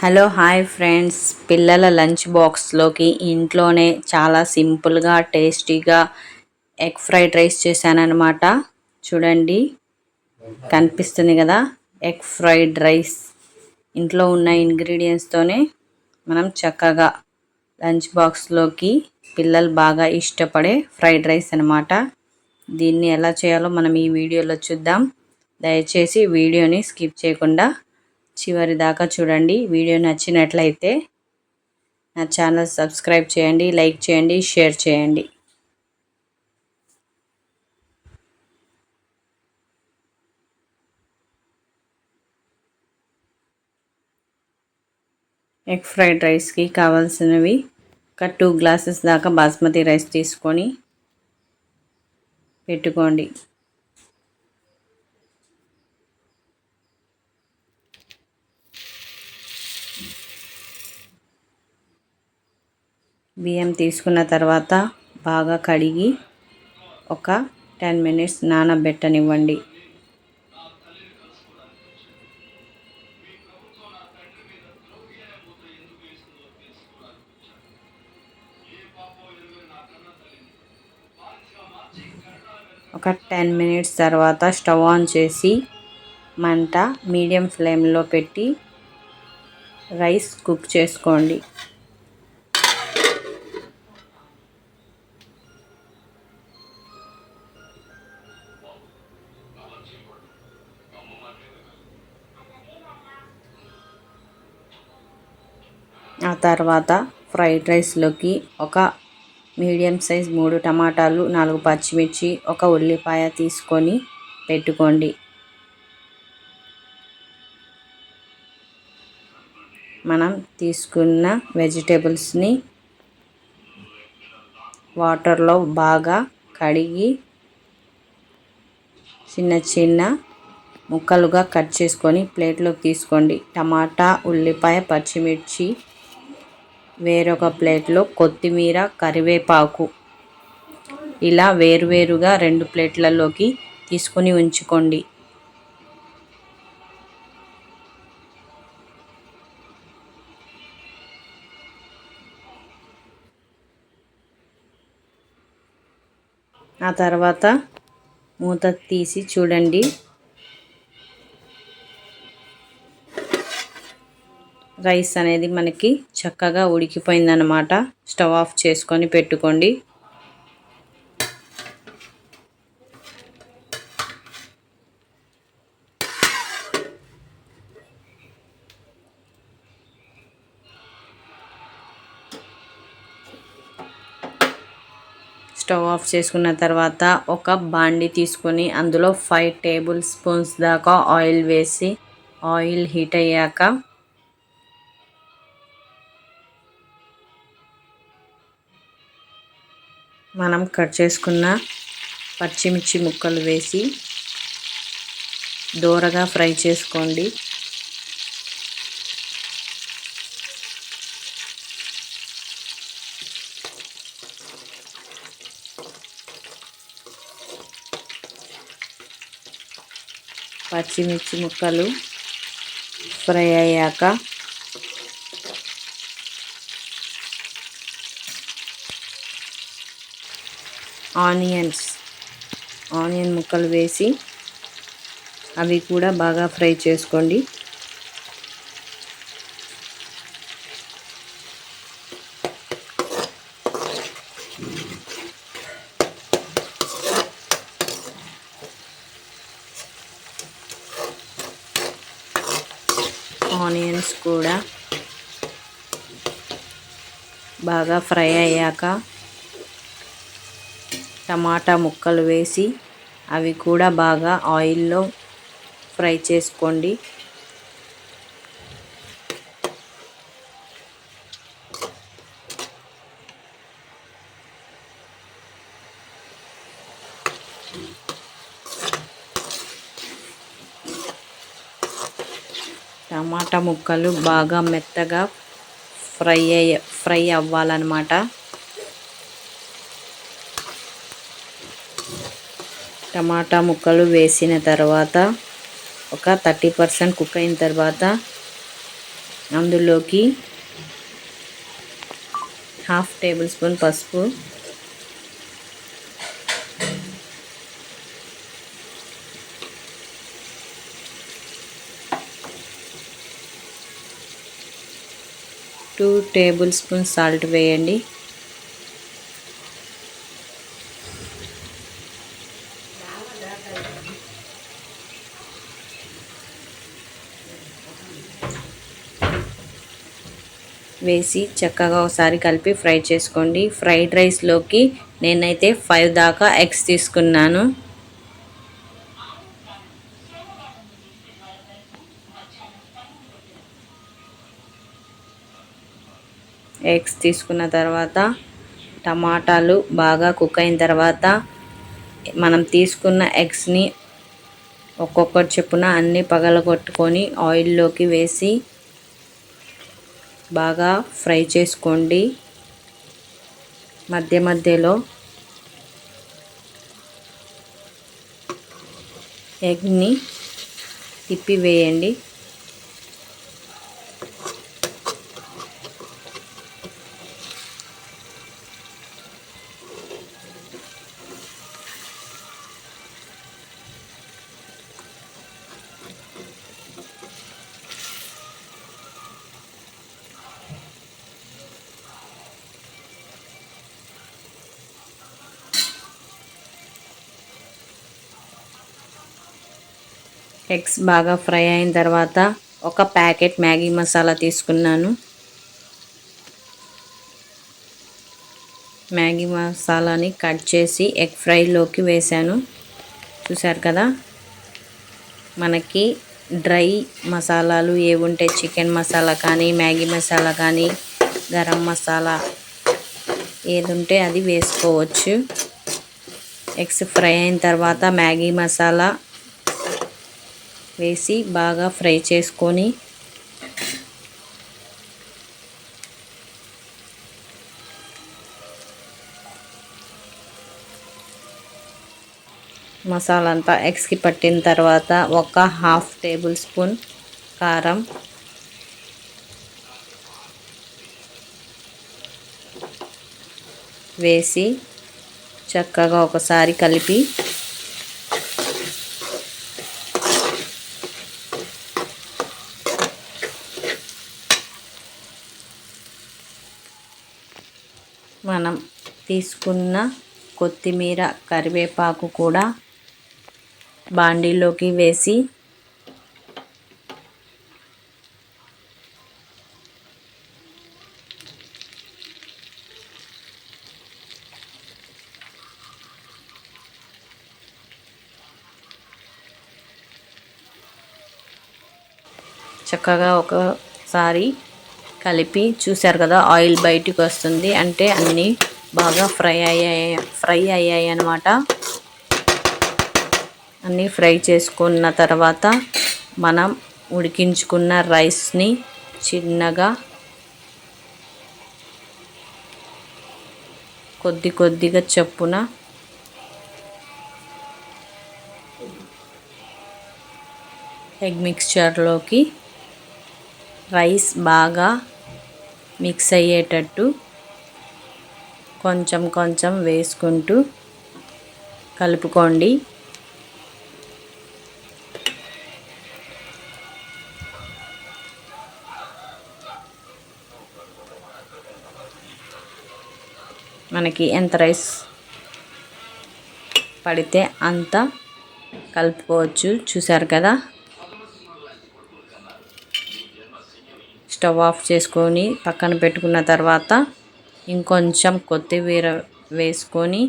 Hello hi friends, పిల్లల lunch బాక్స్లోకి ఇంట్లోనే చాలా సింపుల్గా టేస్టీగా ఎగ్ ఫ్రైడ్ రైస్ చేశానన్నమాట. చూడండి, కనిపిస్తుంది కదా, ఎగ్ ఫ్రైడ్ రైస్. ఇంట్లో ఉన్న ఇంగ్రీడియంట్స్తోనే మనం చక్కగా లంచ్ బాక్స్లోకి పిల్లలు బాగా ఇష్టపడే ఫ్రైడ్ రైస్ అన్నమాట. దీన్ని ఎలా చేయాలో మనం ఈ వీడియోలో చూద్దాం. దయచేసి వీడియోని స్కిప్ చేయకుండా చివరి దాకా చూడండి. వీడియో నచ్చినట్లయితే నా ఛానల్ సబ్స్క్రైబ్ చేయండి, లైక్ చేయండి, షేర్ చేయండి. ఎగ్ ఫ్రైడ్ రైస్కి కావాల్సినవి ఒక 2 గ్లాసెస్ దాకా బాస్మతి రైస్ తీసుకొని పెట్టుకోండి. బియ్యం తీసుకున్న తర్వాత బాగా కడిగి ఒక 10 మినిట్స్ నానబెట్టనివ్వండి. ఒక 10 మినిట్స్ తర్వాత స్టవ్ ఆన్ చేసి మంట మీడియం ఫ్లేమ్లో పెట్టి రైస్ కుక్ చేసుకోండి. ఆ తర్వాత ఫ్రైడ్ రైస్లోకి ఒక మీడియం సైజ్ 3 టమాటాలు, 4 పచ్చిమిర్చి, ఒక ఉల్లిపాయ తీసుకొని పెట్టుకోండి. మనం తీసుకున్న వెజిటేబుల్స్ని వాటర్లో బాగా కడిగి చిన్న చిన్న ముక్కలుగా కట్ చేసుకొని ప్లేట్లోకి తీసుకోండి. టమాటా, ఉల్లిపాయ, పచ్చిమిర్చి వేరొక ప్లేట్లో, కొత్తిమీర, కరివేపాకు ఇలా వేరువేరుగా 2 ప్లేట్లలోకి తీసుకొని ఉంచుకోండి. ఆ తర్వాత మూత తీసి చూడండి, రైస్ అనేది మనకి చక్కగా ఉడికిపోయిందన్నమాట. స్టవ్ ఆఫ్ చేసుకొని పెట్టుకోండి. స్టవ్ ఆఫ్ చేసుకున్న తర్వాత ఒక బాండి తీసుకొని అందులో 5 టేబుల్ స్పూన్స్ దాకా ఆయిల్ వేసి, ఆయిల్ హీట్ అయ్యాక మనం కట్ చేసుకున్న పచ్చిమిర్చి ముక్కలు వేసి దోరగా ఫ్రై చేసుకోండి. పచ్చిమిర్చి ముక్కలు ఫ్రై అయ్యాక ఆనియన్ ముక్కలు వేసి అవి కూడా బాగా ఫ్రై చేసుకోండి. ఆనియన్స్ కూడా బాగా ఫ్రై అయ్యాక టమాటా ముక్కలు వేసి అవి కూడా బాగా ఆయిల్లో ఫ్రై చేసుకోండి. టమాటా ముక్కలు బాగా మెత్తగా ఫ్రై అవ్వాలన్నమాట. టమాటా ముక్కలు వేసిన తర్వాత ఒక 30% కుక్ అయిన తర్వాత అందులోకి హాఫ్ టేబుల్ స్పూన్ పసుపు, టూ టేబుల్ స్పూన్ సాల్ట్ వేయండి. వేసి చక్కగా ఒకసారి కలిపి ఫ్రై చేసుకోండి. ఫ్రైడ్ రైస్లోకి నేనైతే 5 దాకా ఎగ్స్ తీసుకున్నాను. ఎగ్స్ తీసుకున్న తర్వాత టమాటాలు బాగా కుక్ అయిన తర్వాత మనం తీసుకున్న ఎగ్స్ని ఒక్కొక్కటి చొప్పున అన్నీ పగలగొట్టుకొని ఆయిల్లోకి వేసి బాగా ఫ్రై చేసుకోండి. మధ్య మధ్యలో ఎగ్ని తిప్పివేయండి. ఎగ్స్ బాగా ఫ్రై అయిన తర్వాత ఒక ప్యాకెట్ మ్యాగీ మసాలా తీసుకున్నాను. మ్యాగీ మసాలాని కట్ చేసి ఎగ్ ఫ్రైలోకి వేసాను. చూసారు కదా, మనకి డ్రై మసాలాలు ఏవుంటే చికెన్ మసాలా కానీ, మ్యాగీ మసాలా కానీ, గరం మసాలా ఏది ఉంటే అది వేసుకోవచ్చు. ఎగ్స్ ఫ్రై అయిన తర్వాత మ్యాగీ మసాలా వేసి బాగా ఫ్రై చేసుకొని మసాలా అంతా ఎగ్స్కి పట్టిన తర్వాత ఒక హాఫ్ టేబుల్ స్పూన్ కారం, వేసి చక్కగా ఒకసారి కలిపి మనం తీసుకున్న కొత్తిమీర, కరివేపాకు కూడా బాండీలోకి వేసి చక్కగా ఒకసారి కలిపి చూసారు కదా, ఆయిల్ బయటికి వస్తుంది అంటే అన్నీ బాగా ఫ్రై అయ్యాయి అన్నమాట. అన్నీ ఫ్రై చేసుకున్న తర్వాత మనం ఉడికించుకున్న రైస్ని చిన్నగా కొద్దిగా చొప్పున ఎగ్ మిక్స్చర్లోకి రైస్ బాగా మిక్స్ అయ్యేటట్టు కొంచెం కొంచెం వేసుకుంటూ కలుపుకోండి. మనకి ఎంత రైస్ పడితే అంత కలుపుకోవచ్చు. చూసారు కదా, స్టవ్ ఆఫ్ చేసుకొని పక్కన పెట్టుకున్న తర్వాత ఇంకొంచెం కొత్తిమీర వేసుకొని